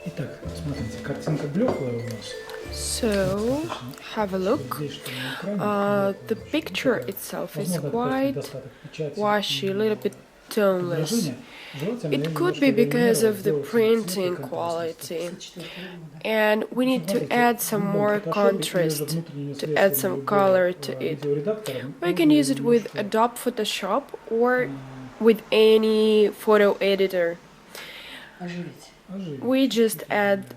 Итак, смотрите, картинка блеклая у нас. So, have a look. The picture itself is quite washy, a little bit toneless. It could be because of the printing quality, and we need to add some more contrast to add some color to it. We can use it with Adobe Photoshop or with any photo editor. We just add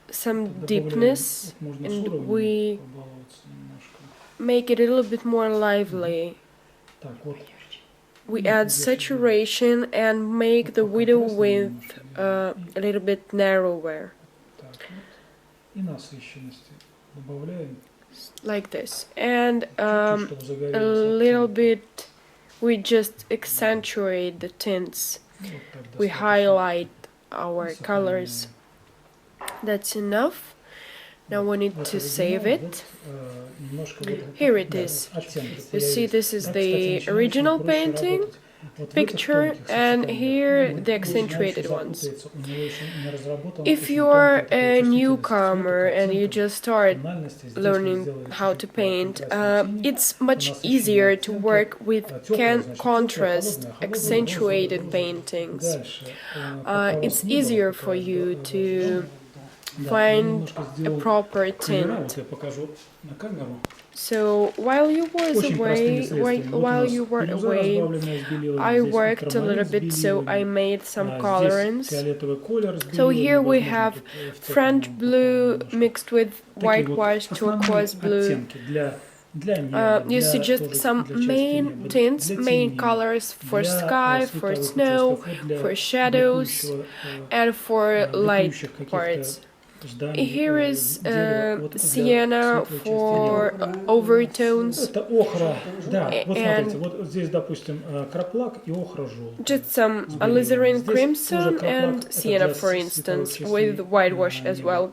some deepness and we make it a little bit more lively. We add saturation and make the window width a little bit narrower. Like this. And a little bit we just accentuate the tints. We highlight our colors. That's enough. Now we need to save it. Here it is. You see, this is the original painting picture, and here the accentuated ones. If you're a newcomer and you just start learning how to paint, it's much easier to work with contrast, accentuated paintings. It's easier for you to find a proper tint. So while you were away, I worked a little bit, so I made some colorants. So here we have French blue mixed with whitewash, turquoise blue. You see just some main tints, main colors for sky, for snow, for shadows, and for light parts. Here is sienna for overtones, and just some alizarin crimson and sienna, for instance, with whitewash as well.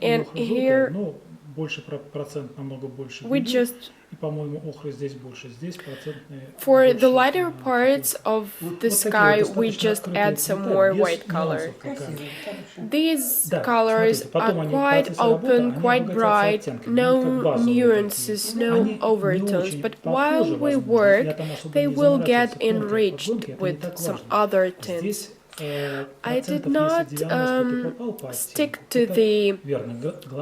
And here we just for the lighter parts of the sky, we just add some more white color. These colors are quite open, quite bright, no nuances, no overtones, but while we work, they will get enriched with some other tints. I did not stick to the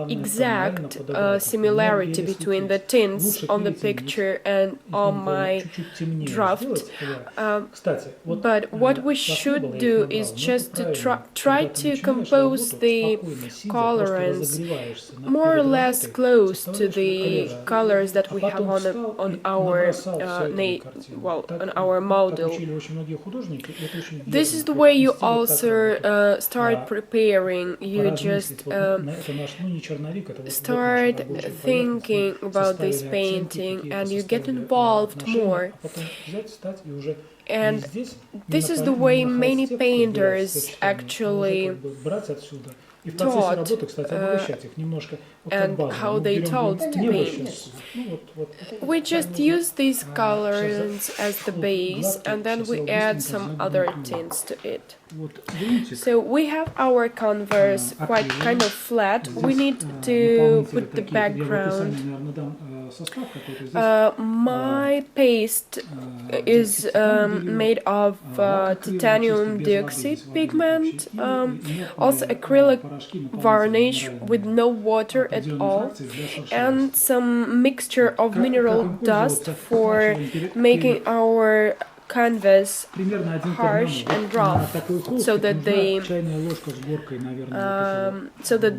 exact similarity between the tints on the picture and on my draft, but what we should do is just to try to compose the colorants more or less close to the colors that we have on our model. This is the way you also start preparing. You just start thinking about this painting and you get involved more. And this is the way many painters actually taught and how they taught to paint. We just use these colorants as the base and then we add some other tints to it. So we have our canvas quite kind of flat. We need to put the background. My paste is made of titanium dioxide pigment, also acrylic varnish with no water at all, and some mixture of mineral dust for making our canvas harsh and rough, so that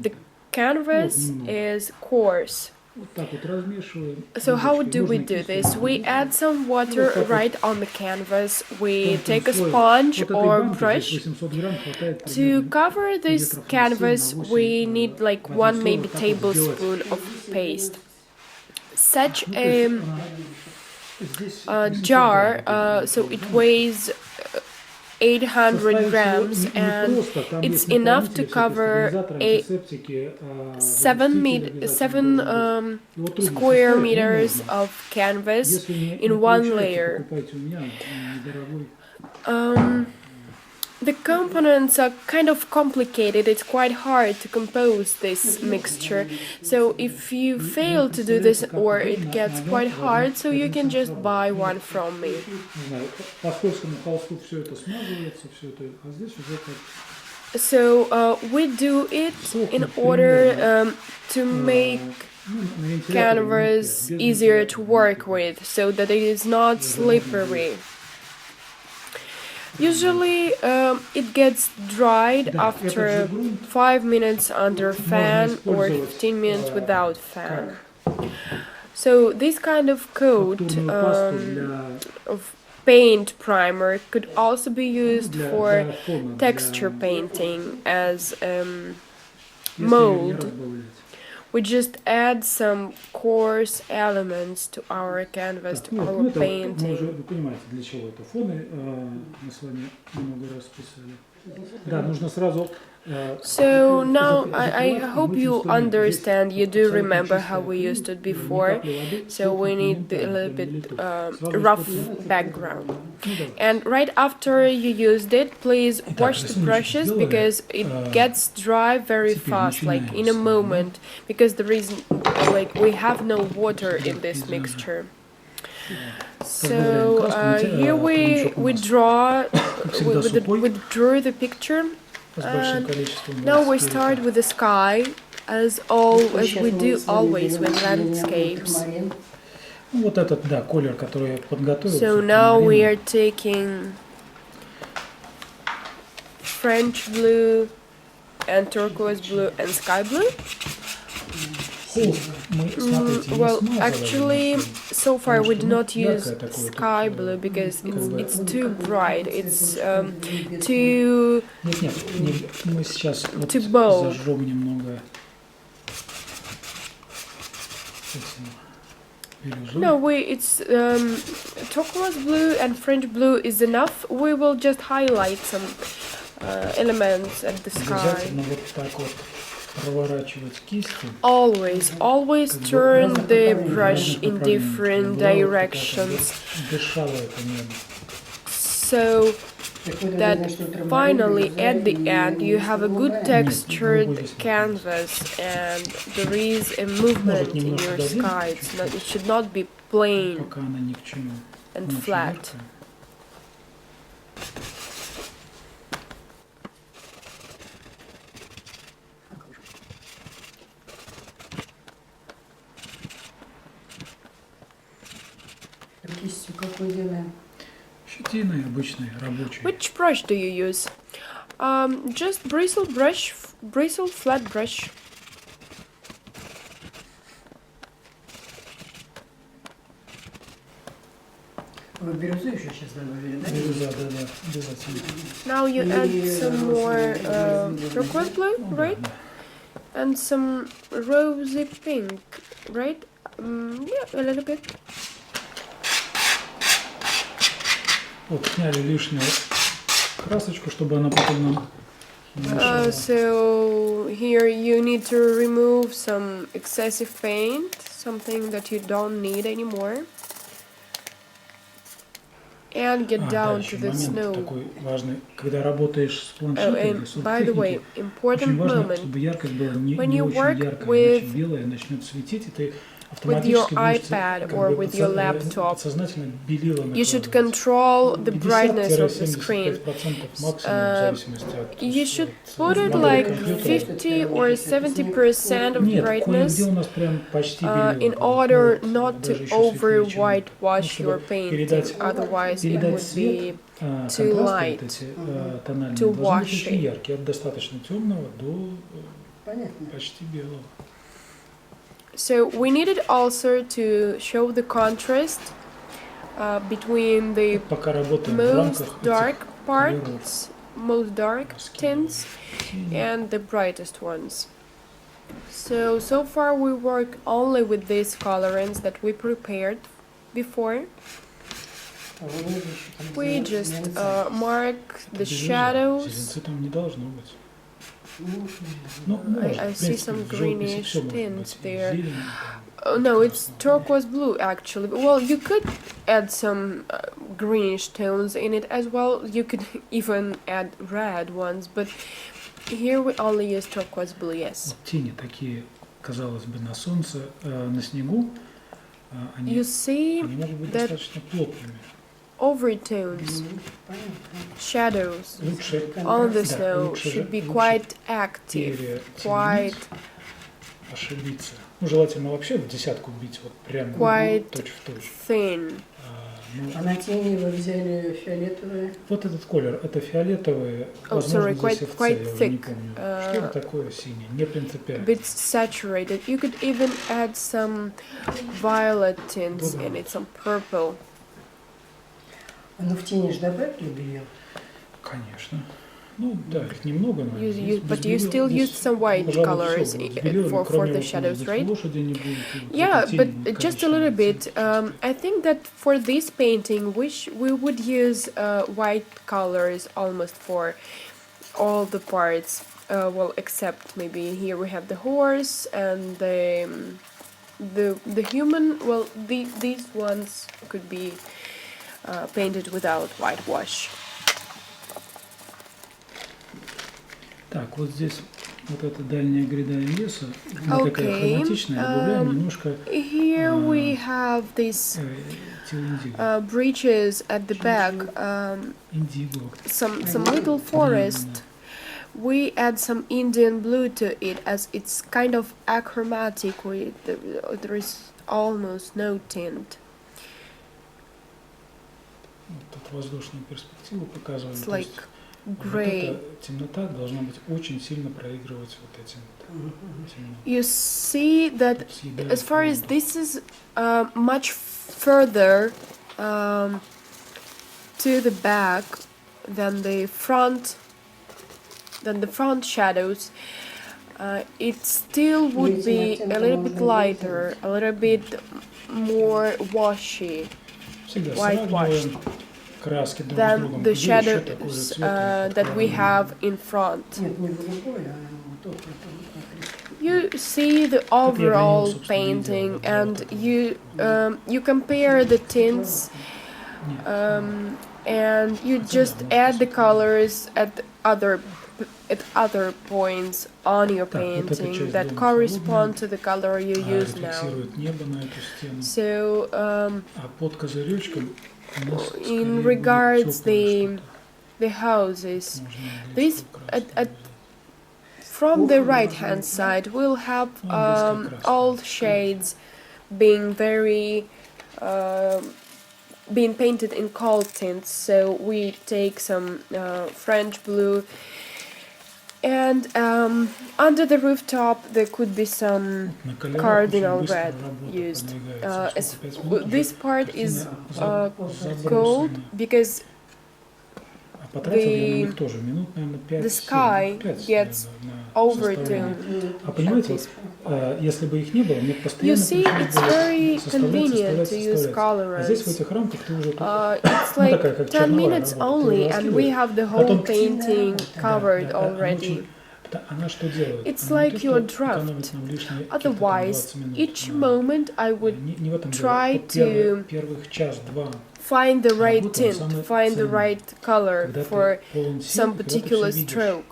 the canvas is coarse. So how do we do this? We add some water right on the canvas. We take a sponge or brush. To cover this canvas, we need like 1 maybe tablespoon of paste. Such a jar, so it weighs 800 grams, and it's enough to cover a 7 square meters of canvas in one layer. the components are kind of complicated. It's quite hard to compose this mixture. So if you fail to do this or it gets quite hard, so you can just buy one from me. So we do it in order to make canvas easier to work with, so that it is not slippery. Usually it gets dried after 5 minutes under fan or 15 minutes without fan. So this kind of coat of paint primer could also be used for texture painting as mold. We just add some coarse elements to our canvas, to our painting. Вы понимаете, для чего это фоны, мы с вами много раз писали. Да, нужно сразу So now I hope you understand, you do remember how we used it before, so we need a little bit rough background. And right after you used it, please wash the brushes, because it gets dry very fast, like in a moment, because the reason, like, we have no water in this mixture. So here we drew the picture. And now we start with the sky, as we do always with landscapes. So now we are taking French blue and turquoise blue and sky blue. Well, actually, so far we do not use sky blue because it's too bright, it's too bold. No, it's turquoise blue and French blue is enough. We will just highlight some elements at the sky. Always turn the brush in different directions, so that finally at the end you have a good textured canvas and there is a movement in your sky. It should not be plain and flat. Which brush do you use? Just bristle flat brush. Now you add some more turquoise blue, right? And some rosy pink, right? Yeah, a little bit. Вот, сняли лишнюю красочку, чтобы она потом нам не мешала. So here you need to remove some excessive paint, something that you don't need anymore, and get down to the snow. Такой важный, когда работаешь с планшетом, and by the way, important важно, moment, чтобы яркость была не when you очень work яркая, with иначе белая начнет светить, и ты with your iPad or with your laptop, you should control the brightness of the screen. You should put it like 50 or 70% of brightness in order not to over whitewash your painting, otherwise it would be too light to wash it. So we needed also to show the contrast between the most dark parts, most dark tints, and the brightest ones. So far we work only with these colorants that we prepared before. We just mark the shadows. I see some greenish tints there. Oh, no, it's turquoise blue actually. Well, you could add some greenish tones in it as well. You could even add red ones, but here we only use turquoise blue, yes. Тени такие, казалось бы, на солнце, на снегу, You see они могут быть that достаточно плотными. overtones, shadows Лучше, on the да, snow лучше should be лучше quite active, quite ошибиться. Ну, желательно вообще в десятку бить, вот прям Quite точь-в-точь. thin. А на тени вы взяли фиолетовые? Вот этот колер, это фиолетовые, возможно, здесь ФЦ, я уже не помню. Что это такое синее? Не принципиально. Bit saturated. You could even add some violet tints in it, some purple. Ну в тени же добавили белил? Конечно. Ну да, их немного, но But you still used some white colors for the shadows, right? Yeah, but just a little bit. I think that for this painting, we would use white colors almost for all the parts. Well, except maybe here we have the horse and the human. Well, these ones could be painted without whitewash. Так, вот здесь вот эта дальняя гряда леса, она такая хроматичная, добавляем немножко Here we have these breaches at the back, индиго. some little forest. We add some Indian blue to it as it's kind of achromatic. There is almost no tint. Тут воздушную перспективу показываем. It's То есть like вот gray. эта темнота должна быть очень сильно проигрывать вот этим темным. You see that Съедает as far as воздух. this is much further to the back than the front shadows, it still would be a little bit lighter, a little bit more washy Всегда whitewashed сравниваем краски друг с than другом. the Где еще такой же shadows цвет? that we have in front. Нет, не голубой, а вот тот. You see the overall painting and you compare the tints and you just add the colors at other points on your painting that correspond to the color you use now. Рефлексирует небо на эту стену. So А под козыречком у нас скорее in будет regards тёплое the houses, что-то. this from the right hand side we'll have all shades being very being painted in cold tints. So we take some French blue, and under the rooftop there could be some cardinal red used. This part is gold because the sky gets overtoned. А понимаете, если бы их не было, мне You постоянно see, it's very convenient to use А здесь в colorants. этих рамках ты уже It's like 10 minutes only, and we have the whole painting covered already. Она что делает? It's Она не like то, your что draft. экономит нам лишние какие-то там Otherwise, 20 минут. each moment I would Не в этом дело. try Вот to первых час-два, find the right вот он, tint, самый find the ценный. right color Когда for ты полон сил, some когда ты particular всё видишь. stroke.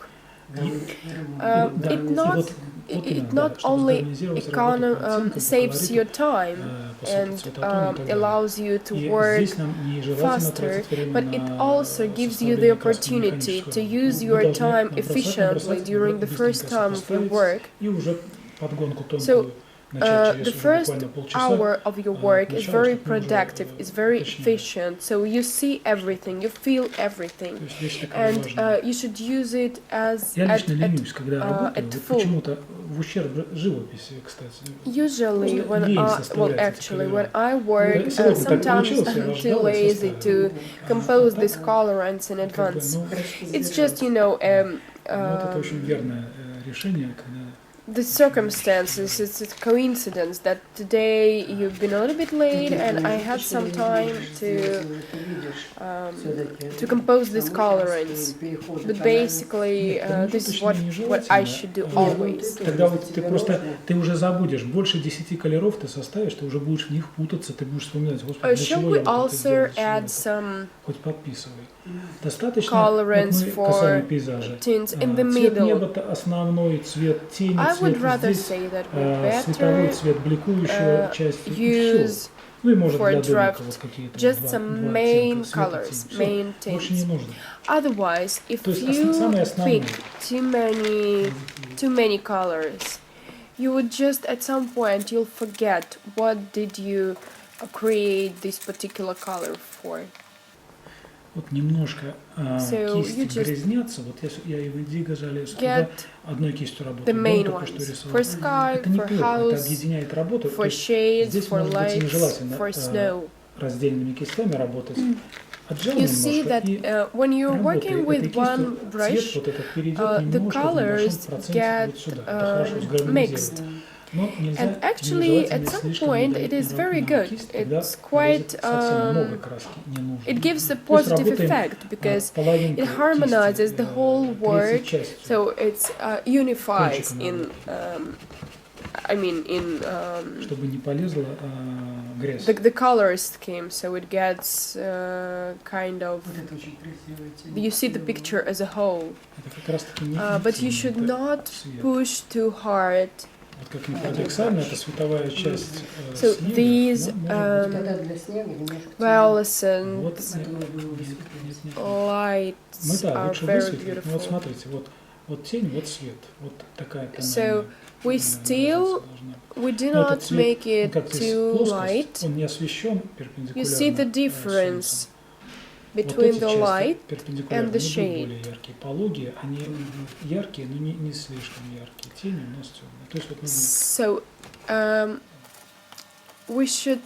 Да, It и not вот it именно, not да, чтобы only сгармонизировать работу по оттенкам, по saves your колориту, time по and цветотону и так далее. allows you to И work здесь нам нежелательно faster, тратить время but it на also gives you the составление краски opportunity to механического. use Мы your должны time набросать, efficiently during the first быстренько time of your сопоставить work. И уже подгонку So, тонкую начать через the уже first буквально полчаса. hour of your work is начала, very чтобы мы уже, productive, is very точнее. efficient, so you see everything, you feel То everything, есть вещь такая and важная. you should use it as Я лично at ленюсь, когда работаю, at вот full. почему-то в ущерб живописи, кстати. Usually, Просто when лень well, составлять эти actually, when колера. I work, Ну, сегодня так sometimes получилось, я I'm too рождалась, lazy составила. to compose А these так, colorants in как бы, advance. ну, It's just, you know, ну, вот это очень верное решение, когда the circumstances, it's a coincidence that today you've been a little bit late and I had some time to compose this colorants. But basically, this is what I should do always. Тогда вот ты уже забудешь, больше 10 колеров ты составишь, ты уже будешь в них путаться, ты будешь вспоминать, господи, для Shall чего we я вот это also сделал, add some хоть подписывай. Достаточно, colorants вот мы касаемо for пейзажа. tints in the Цвет middle? неба основной, цвет тени, I would цвет rather здесь, say that we световой better цвет бликующего части, и use все. Ну и может for для домика draft вот какие-то just два some main оттенка, света, colors, тени. main Всё, больше не tints. нужно. Otherwise, if То есть you самые основные. pick too many colors, you would just at some point you'll forget what did you create this particular color for. Вот немножко So кисти you just грязнятся. Вот я и в Индиго залез туда, одной кистью the работаю. main Дом только что ones рисовал. for sky, Это for неплохо, это house, объединяет работу. То for есть shades, здесь for может быть и lights, нежелательно for snow. раздельными кистями работать. Отжал You see немножко that и when you're работай working этой with кистью, one цвет brush, вот этот перейдет the немножко в небольшом colors проценте get вот сюда. Это хорошо mixed. сгармонизировать. Но нельзя, And actually, нежелательно at some слишком point, надавить it is на very good. кисть, тогда It's quite, совсем много краски не нужно. it gives a То есть positive работаем, effect because половинкой it harmonizes кисти, the whole третьей work, частью. so it's unifies Кончиком in, чтобы не полезла грязь. the color scheme, so it gets kind of, Вот это очень красивая тема. you see the picture as a whole. Это как раз таки не But you тень, should это not цвет. push too hard. Вот как ни парадоксально, это световая часть So снега, these но может быть, Тогда для снега немножко violescent вот, нет. lights Мы да, are лучше very высветлить. Ну, вот beautiful. смотрите, вот тень, вот свет, вот такая So тональная we still, должна быть. we do Но этот not цвет, make it как здесь too плоскость, light. он не освещен You перпендикулярно see the difference солнцем. between вот эти the части light перпендикулярно and the они будут shade. более яркие. Пологие, они яркие, но не слишком яркие. Тени у нас темные. То есть вот нужно... So we should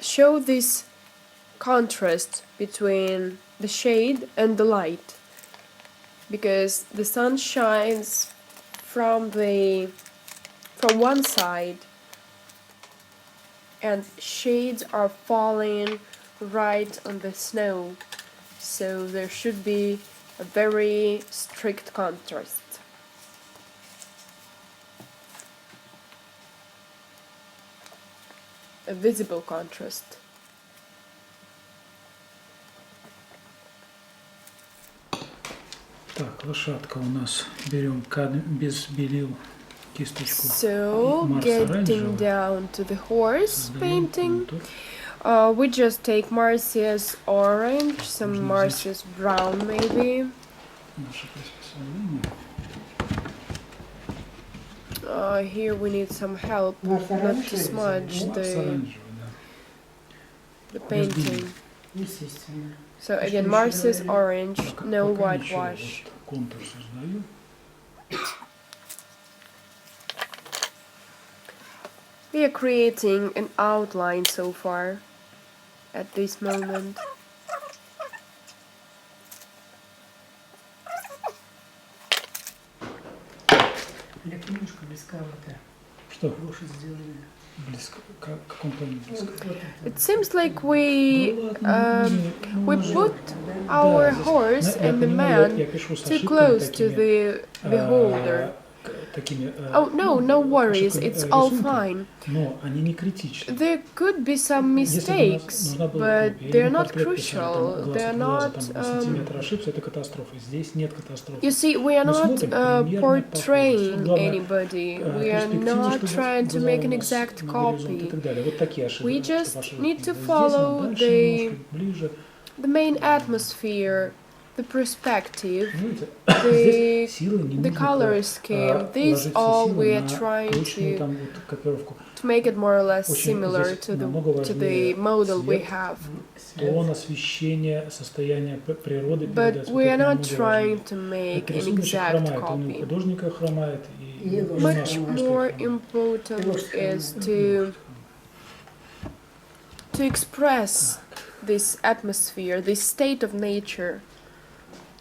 show this contrast between the shade and the light, because the sun shines from one side and shades are falling right on the snow, so there should be a very strict contrast. A visible contrast. Так, лошадка у нас. Берем без белил кисточку. So, Марс getting оранжевый. down to the horse Создаем painting, контур. we just take Marcia's orange, some Можно Marcia's brown maybe. Наше приспособление. Here we need some help Марс not to оранжевый, smudge Марс the оранжевый, да. painting. естественно. So again, Что Marcia's еще orange, Пока- no пока ничего. whitewash. Вот контур создаю. We are creating an outline so far at this moment. Олег, немножко близковато. Что? Лошадь сделали. Близко. Как, в каком плане близко? Вот это. It seems like we Да ладно, we мы же- put Да, our здесь- horse я and the понимаю, man я пишу с too ошибками close to такими, the beholder. такими, Oh no, no worries, ошибками, it's all рисунка, fine. но они не критичны. There could be some Если бы mistakes, нужна была but копия, или they're мы not портрет писали, там crucial. глаз They're от глаза, not. там сантиметр ошибся, это катастрофа. Здесь нет катастрофы. You see, we are Мы not смотрим примерно portraying похоже. Главное, anybody. We are перспективе, not чтобы trying to была make у an нас exact на горизонт и copy. так далее. Вот такие ошибки. We чтобы just ошибки need не to было. Здесь follow она дальше, the немножко ближе. main atmosphere, the perspective, Видите, the здесь силы не the нужно color scheme. This ложить все all силы we are на trying точную to там вот копировку. make it more or less Очень similar здесь to намного the важнее model we цвет, have. тон, освещение, состояние природы But передать. Вот we are это not намного trying важнее. to make Это an рисуночек exact хромает, он у copy. художника хромает, и у нас Much немножко more хромает. important is to express this atmosphere, this state of nature,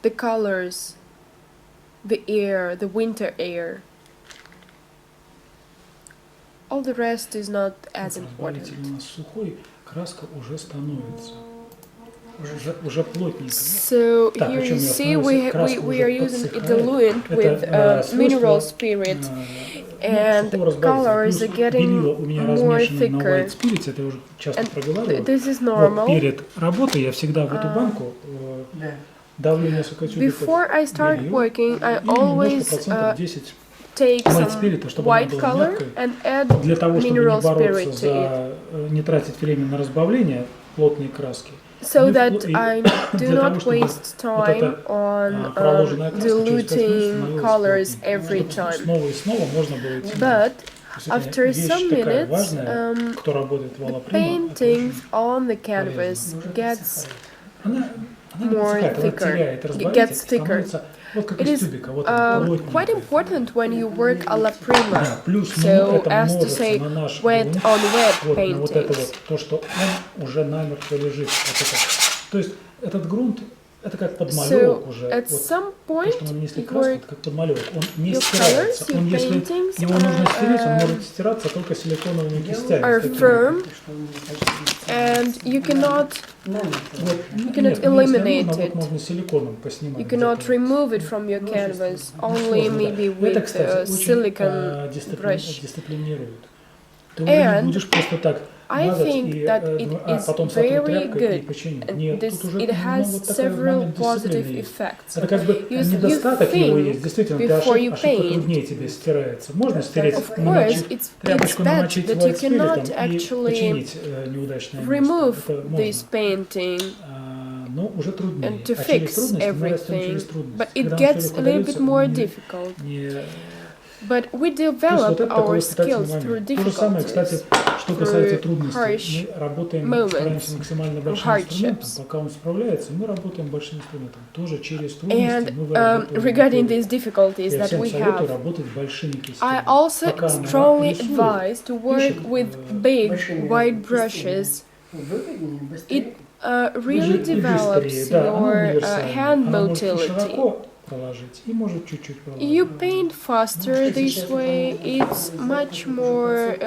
the colors, the air, the winter air. all the rest is not as Разбавитель important. у нас сухой, краска уже становится. Уже плотненько. So Так, here о чем you я see остановился? Краска we уже are using a подсыхает. diluent with Это mineral свойство, spirit, ну, and сухого разбавителя. colors Плюс are getting белила у меня more размешано на thicker. white spirits, это я уже часто And проговаривал. this is Вот normal. перед работой я всегда в эту банку Да. давлю несколько тюбиков Before I start белил working, I и немножко always процентов 10 take white some spirit, чтобы она white была color мягкой. and add Для того, чтобы mineral не бороться spirit to it, за не тратить время на разбавление плотной краски. so И that I do для того, not чтобы waste вот time эта on проложенная краска через 5 минут diluting становилась colors плотненькой. every Чтобы time. снова и снова можно было идти. But Действительно, after вещь some такая minutes, важная, кто работает в the Алаприно, это painting очень on the canvas Уже gets подсыхает. она не more подсыхает, она thicker. теряет It разбавитель, gets thicker. становится вот как It из is тюбика, вот она quite плотненькая. important when you work a la prima. Да, плюс So это as to множится say, на наш wet грунт, on wet вот, на вот это paintings. вот, то, что он уже намертво лежит. Вот это. То есть этот грунт, это как подмалевок So уже. at Вот, some то, point, что мы нанесли your, краску, это как подмалевок. Он не your стирается. colors, Он, your если paintings его нужно стереть, он are может стираться только силиконовыми кистями. are такими. firm, Что он не почти and you cannot намертво. Вот, you cannot нет, если eliminate нужно, it. вот можно силиконом поснимать. You cannot где-то. remove it from your canvas, only Сложно, maybe да. Это, with кстати, очень silicone brush. дисциплинирует. Ты уже не And будешь просто так I мазать think и that it is потом сотру very тряпкой и good, починить. and Нет, this, тут уже it has вот такой several момент дисциплины positive есть. effects. Это как бы You недостаток его think есть. Действительно, ты before you ошибка paint. труднее тебе стирается. Можно стереть, Of course, намочить it's тряпочку, bad намочить that you white cannot спиритом и actually починить неудачное remove место. Это this можно. painting Но уже труднее. and to А через fix трудности мы растем everything, через трудности. but it Когда gets человек a little удается, bit more он difficult. не But we То есть вот develop это такой our испытательный skills through момент. То же самое, кстати, difficulties, что касается through трудностей. harsh Мы работаем, moments, стараемся максимально большим hardships. инструментом. Пока он справляется, мы работаем большим инструментом. Тоже через трудности And мы выработаем regarding методу. these difficulties Я that всем we советую have, работать большими I кистями. also Пока она strongly рисует, advise to work пишет, with big большими white кистями. brushes. Выгоднее, быстрее. It really и develops быстрее, да, она your универсальная. hand Она может и motility. широко положить, и может чуть-чуть положить. You paint faster this way. It's much more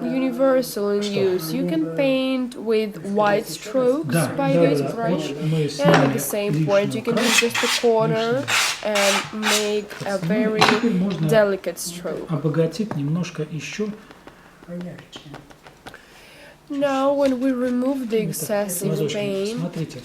universal in use. You can paint with white strokes Да, by да, this да. brush, Вот мы and at сняли the same point you can use лишнюю just a corner and make a very теперь можно delicate stroke. обогатить немножко еще. Поярче. Now, when we remove the Это excessive глазочки. paint, Смотрите,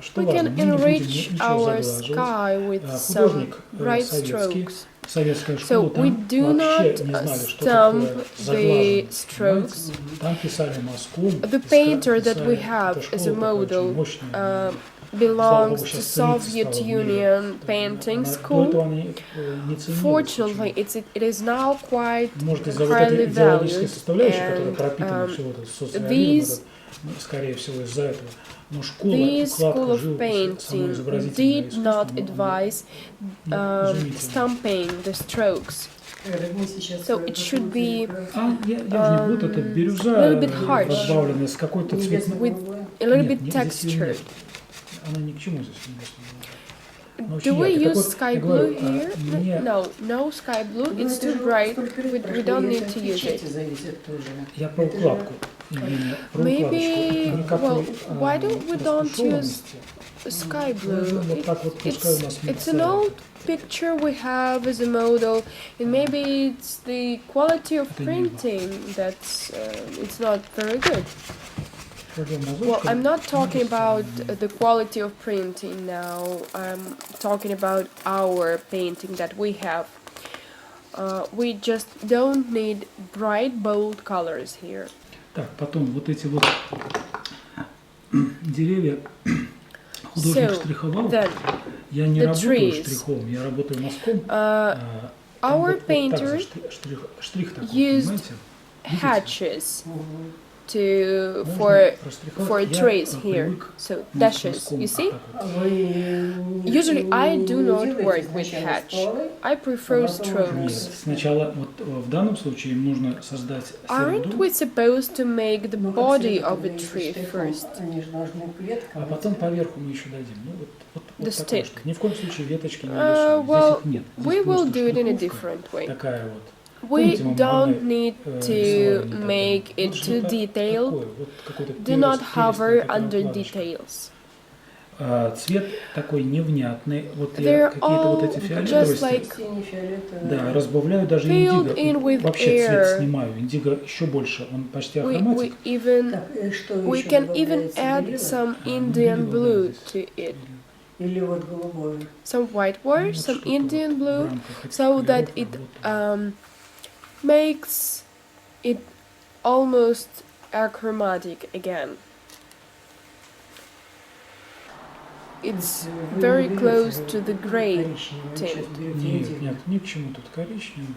что we важно, can мы не будем enrich ничего our заглаживать. sky with some Художник bright советский, strokes. советская So школа, we там do вообще not не знали, что stamp такое the заглаживание. strokes. Понимаете? Там писали мазком. The painter that we писали. have Эта as a школа такая очень model мощная. belongs Слава богу, to сейчас цениться Soviet стало в мире. Union painting До school. этого они не ценились. Fortunately, почему-то. it is now quite Может, из-за вот highly этой идеологической valued, составляющей, которая and пропитана все вот этот социализм, these- этот, скорее всего, из-за этого. Но школа, this school укладка, of живопись, само painting изобразительное did искусство, not оно advise изумительно. stamping the strokes. Мы сейчас So it should be Я уже не буду, это бирюза little bit harsh. разбавленная с какой-то цветной... With a little Нет, bit здесь её textured. нет. Она ни к чему здесь не может. Она Do очень we яркая. Так use вот, sky я blue говорю, here? мне- No sky blue. It's too bright. We don't need to use it. Зависит тоже. Я про укладку. Евгения, про Maybe, укладочку. Никакой, well, why don't we don't use расфасованности. sky Ну, blue? вот так вот пускай у нас It's an мерцает. old picture we have as a model, and maybe it's the quality of Это не printing that's it's not very good. Кладем Well, мазочком. I'm not talking about the quality of printing now. I'm talking about our painting that we have. We just don't need bright, bold colors here. Так, потом вот эти вот деревья художник So, штриховал. then, Я не the работаю trees. штрихом, я работаю мазком. our вот так painters штрих такой, used понимаете? hatches to Можно for проштриховать. Я, trees here. привык So мазком, dashes, you see? так вот. Usually I do not work with hatch. I prefer Нет, strokes. сначала вот в данном случае им нужно создать Aren't среду, we supposed to make the body of a tree first? Они же должны а клетками. потом поверху мы еще дадим. Ну, вот The такое stick. что. Ни в коем случае веточки не рисуем. Здесь Well, их нет. we Здесь will просто do it in a штриховка different way. такая вот. We Помните, мы don't манной, need to рисование make тогда? it Ну, too что-то detailed. такое, вот какой-то Do not hover такая under вкладышка. details. Цвет такой невнятный. Вот я They're какие-то вот all эти just фиолетовости, like да, разбавляю даже filled индиго. in with Вообще цвет air. снимаю. Индиго еще больше, он почти We ахроматик. even Так, что we еще can even добавляется? add Белила? some Ну, Indian белила, да, blue здесь. to it. Или вот голубое? Some white Ну, wash, вот some что-то Indian вот в blue, рамках этих so that колеров it работаю. makes it almost achromatic again. It's Вы very не берете close to the gray коричневое, вы сейчас tint. берете Нет, индиго. нет, ни к чему тут коричневый.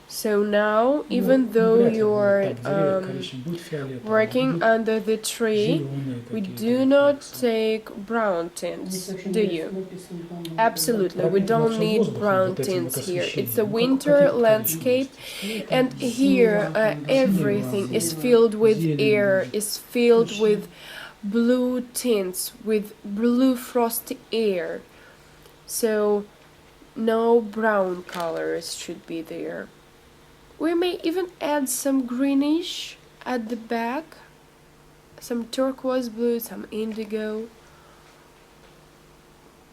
So now, Ну, even though вряд ли you're будет так деревья коричневый, будет фиолетовый, working будет under the tree, зеленые we какие-то do not рефлексы. take brown Здесь tints, вообще do не you? написано, по-моему, Absolutely, we Пропитано don't всё need воздухом, brown вот этим вот tints here. It's a освещением. Ну, winter какие-то landscape, коричневости. and here everything is filled with air, is filled with blue tints, with blue frosty air. So no brown colors should be there. We may even add some greenish at the back, some turquoise blue, some indigo.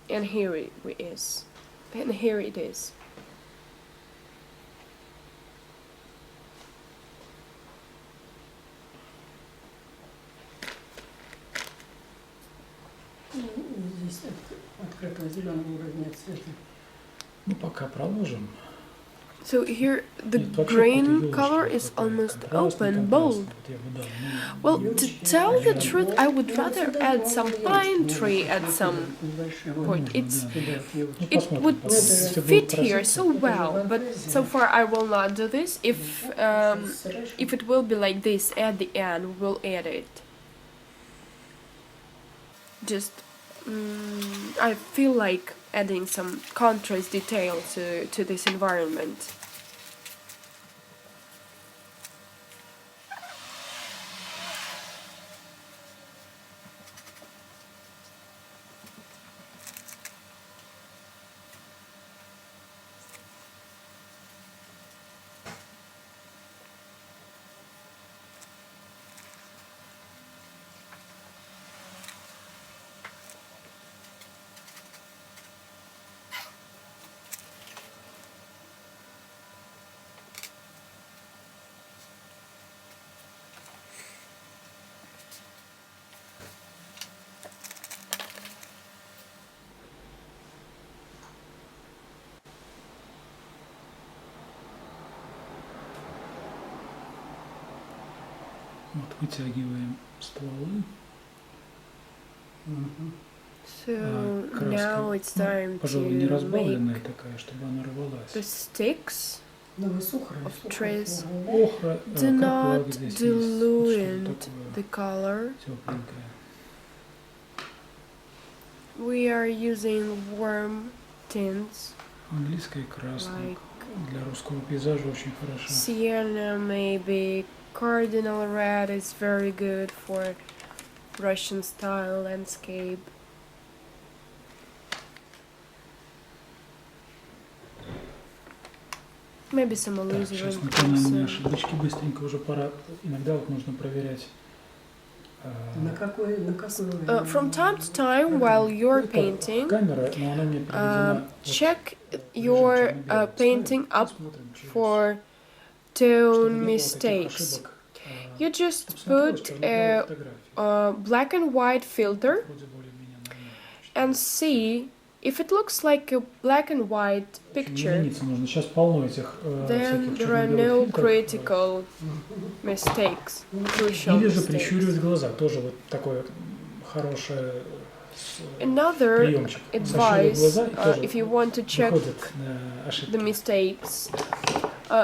And here it is. And here it is. Здесь открытого зеленого уровня цвета. Ну, пока проложим. So here the Нет, вообще green какой-то color ёлочный is такой, almost контрастный, open, контрастный. bold. Вот я бы дал, ну, Well, to tell the truth, I would rather add some pine tree at some point. It's Ну, it посмотрим, would потом, если будет fit here проситься. so well, but so far I will not do this. If it will be like this at the end, we will add it. Just I feel like adding some contrast detail to this environment. Вот вытягиваем стволы. So краска, now it's time пожалуй, не to разбавленная make такая, чтобы она рвалась. the sticks of trees. Охра, Do какой not здесь есть, dilute что-то the color. такое тепленькое. We are using warm tints Английская красная. like Для русского пейзажа очень хорошо. sienna, maybe cardinal red is very good for Russian style landscape. Maybe some Так, сейчас alizarin наклоняем also. ошибочки быстренько, уже пора. Иногда вот нужно проверять. На какой From time to time, while you're painting, Камера, но она не приведена. check your painting up Посмотрим через- for чтобы tone не было таких mistakes. ошибок. You just Посмотрела, put что разобрала a фотографию. black and white filter Вроде более-менее нормально. and see if it looks like a black and white В общем, не picture. лениться нужно. Сейчас полно этих Then всяких there are черно-белых no фильтров. critical mistakes, crucial Или же mistakes. прищуривать глаза. Тоже вот такое хорошее Another приемчик. Сощурив advice, глаза, и тоже if you want to check выходят ошибки. the mistakes,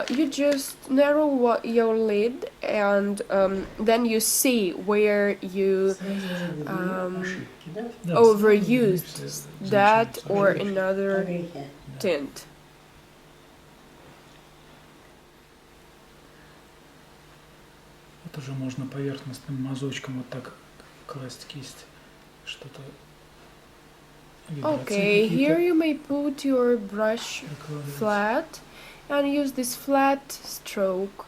you just narrow your lid and then you see where you Да, overused все that замечаются or ошибочки. another tint. Вот уже можно поверхностным мазочком вот так класть кисть. Что-то. Okay, here you may put your brush прикладывать. flat and use this flat stroke.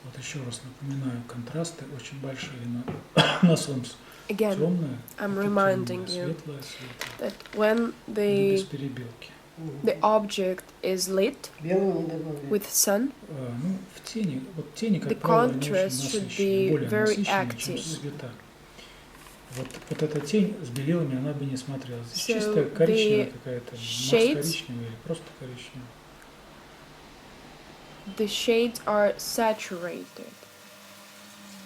Вот еще раз напоминаю, контрасты очень большие на солнце. Again, Темное, I'm reminding you светлое, светлое. that when Без перебелки. the object is lit Белого не добавляют. with sun, Ну, в тени, вот тени, как the правило, они очень contrast should насыщенные, be более very насыщенные, чем active. цвета. Вот эта тень с белилами, она бы не смотрелась. So Чистая коричневая the какая-то, Макс shades- коричневый или просто коричневый. the shades are saturated,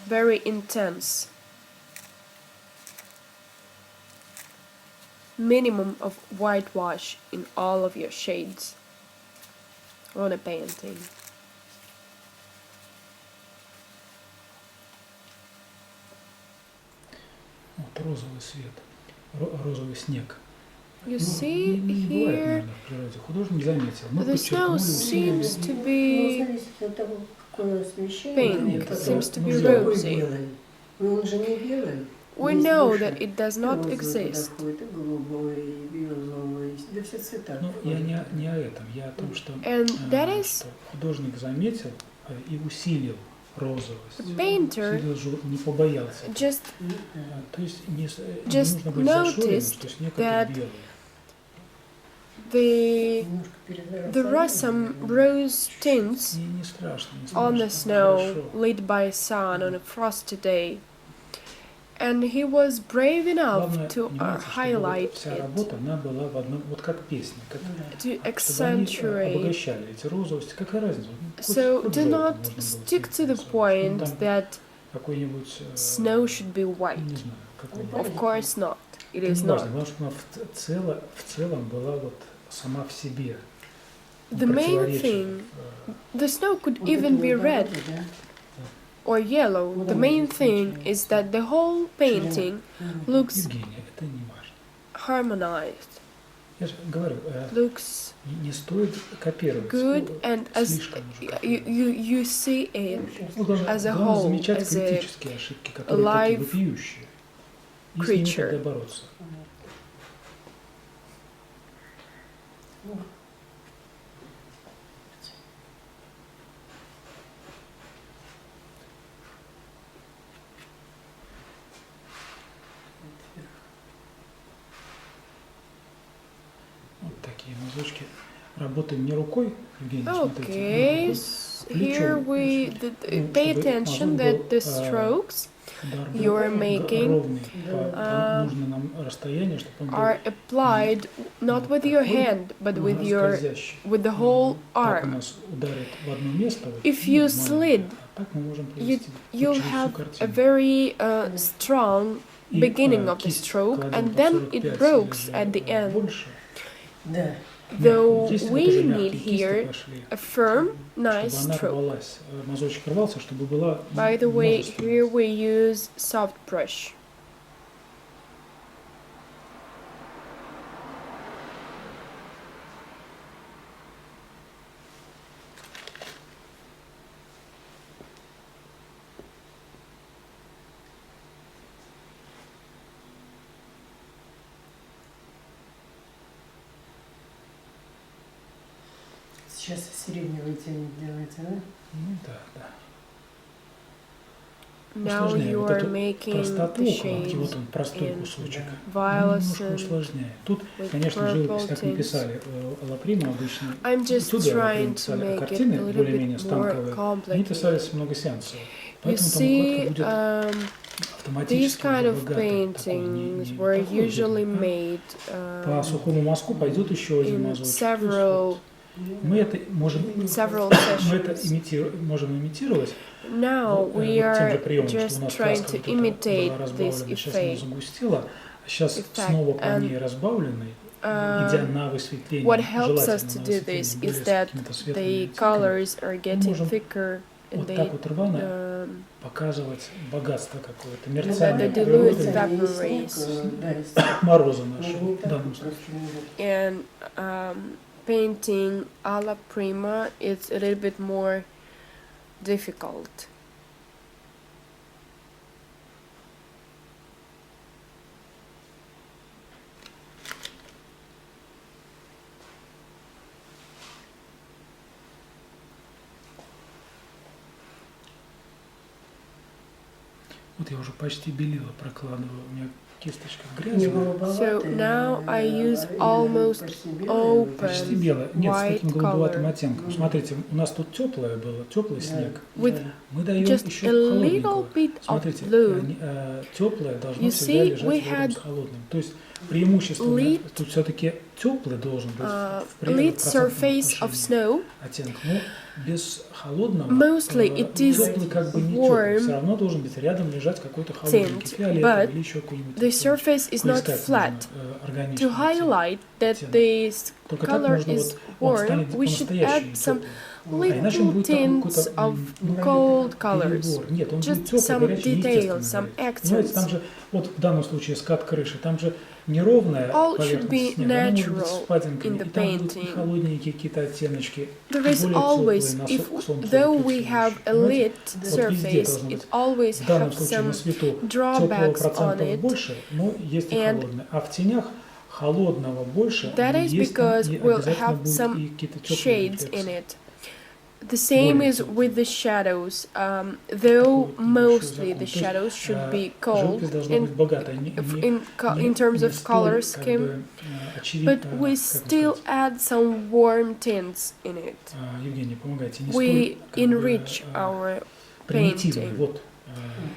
very intense. Minimum of whitewash in all of your shades on a painting. Вот розовый свет, розовый снег. You Ну, see не бывает, here, наверное, в природе. Художник не заметил. Мы the snow подчеркнули, усилили. seems to Ну, be зависит от того, какое освещение. pink, Нет, это seems to be нельзя. Какой rosy. белый? Ну, он же не белый. We Есть know больше that it does not розовый exist. подходит, и голубой, и бирюзовый, да все цвета. Ну, я не о этом, я о том, что, And that is что художник заметил и усилил розовость. the painter Усилил, не побоялся. just То есть не just нужно быть зашоренным, noticed что снег that это белый. the there are some rose tints Не страшно, не on the страшно, snow хорошо. lit by sun on a frosty day. And he was brave enough Главное, to понимаете, чтобы highlight вся it, работа, она была в одном, вот как песня, как, to чтобы они accentuate. обогащали эти розовости. Какая разница? Хоть So желтым do not можно было stick to сделать the розовым. point Ну, там that какой-нибудь, snow should be white. не знаю, какой Of course not. It Это is не важно, not. главное, чтобы она в целом была вот сама в себе. не The main противоречила, thing, the snow could even be red or yellow. The main thing is that the whole painting looks Евгения, это не важно. harmonized, Я же говорю, looks не стоит копировать. good, and as Слишком уже you see it Ну, главное, as a главное whole, замечать as a критические ошибки, которые live такие вопиющие. И с ними creature. тогда бороться. Вот такие мазочки. Работаем не рукой, Евгений, смотрите, Okay, не here плечом, we pay attention that the strokes удар был you're making ровный по нужному нам расстоянию, чтобы он был are applied not with your hand but with your скользящий. with the whole Так у arm. нас ударит в одно место. Вот, If you маленькое, slid, а так мы можем You провести you'll через всю have a картину. very strong И, beginning of the кисть stroke, кладем and под then 45 it breaks или at the end. больше. Да. Though Здесь вот we уже need мягкие кисти here пошли, a firm, nice чтобы она stroke. рвалась, мазочек рвался, чтобы была By the way, множественность. here we use soft brush. Сейчас сиреневый тень делается, да? Ну да, да. Now Усложняем you вот are эту making простоту the укладки, вот shades он простой in кусочек. violet Немножко усложняем. Тут, with конечно, purple живопись, как мы tints. писали, Лаприма обычно. I'm just Туда trying to писали, а make it картины a little более-менее bit more станковые. Они complicated. писались много сеансов. You Поэтому там see, укладка будет these автоматически kind уже of богатой. paintings Такой, were такой usually будет, made По сухому мазку пойдет еще один in мазочек. several Мы это можем, several мы это sessions. можем имитировать. Now we тем же are приемом, что у just нас trying краска to вот эта была imitate this разбавлена, сейчас она effect. загустела, а сейчас Effect. снова по And, ней разбавленной, идя на высветление, What helps us желательно to на do высветление this более is с that какими-то the светлыми оттенками. colors are getting можем thicker Вот they так вот рвано um, показывать богатство какое-то, the мерцание dilute природы, evaporates. мороза нашего в данном случае. And painting alla prima is a little bit more difficult. Вот я уже почти белила прокладываю, у меня кисточка грязная. So now I use almost Почти open белое. Нет, с таким white голубоватым color оттенком. Смотрите, у нас тут теплое было, теплый снег. with Мы даем just еще a little холодненького. bit of Смотрите, blue. теплое должно You всегда see, лежать we рядом had с холодным. То есть преимущественно lit- тут все-таки теплый должен быть в lit процентном surface of отношении snow. оттенок. Но без холодного Mostly it is теплый как бы не теплый. Все warm равно должен быть рядом лежать какой-то холодненький, tint, фиолетовый but или еще какой-нибудь. the такой surface is not поискать flat. нужно, органичный To оттенок. highlight that оттенок. this Только так color можно is вот он warm, станет we should по-настоящему add some теплым. А иначе он little будет такой tints какой-то of cold colors. перебор. Нет, он будет Just теплый, some горячий, details, неестественно some горячий. Понимаете, там accents. же, вот в данном случае скат крыши, там же неровная All should be поверхность снега, она может быть с natural впадинками, in the и там будут и painting. холодненькие какие-то оттеночки, There и is более always, теплые, на if солнце though we присутствующие. have a Понимаете? lit Вот везде surface, должно it быть. always В данном have случае на some свету теплого drawbacks on процента it. больше, но есть и And холодное. А в тенях холодного больше, that но is есть там because и we'll обязательно have будут some и какие-то теплые shades in рефлексы. it. The same Более is теплые. with the shadows. Though Такой вот mostly небольшой the закон. shadows То should be есть, cold живопись должна быть богатой, in terms of color scheme, but we still add some warm tints in it. Евгений, помогайте, не We столь enrich our примитивный, painting. вот,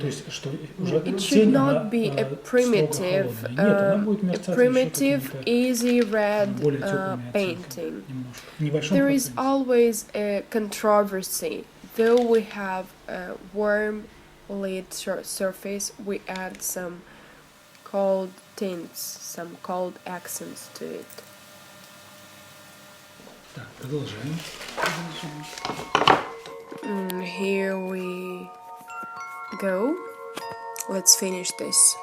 то есть, что уже It should тень, она not be a строго primitive, холодная. Нет, она будет a мерцать еще primitive, какими-то easy red более теплыми painting. оттенками, немножко, в небольшом There is проценте. always a controversy. Though we have a warm lit surface, we add some cold tints, some cold accents to it. Так, продолжаем. Here we go. Let's finish this.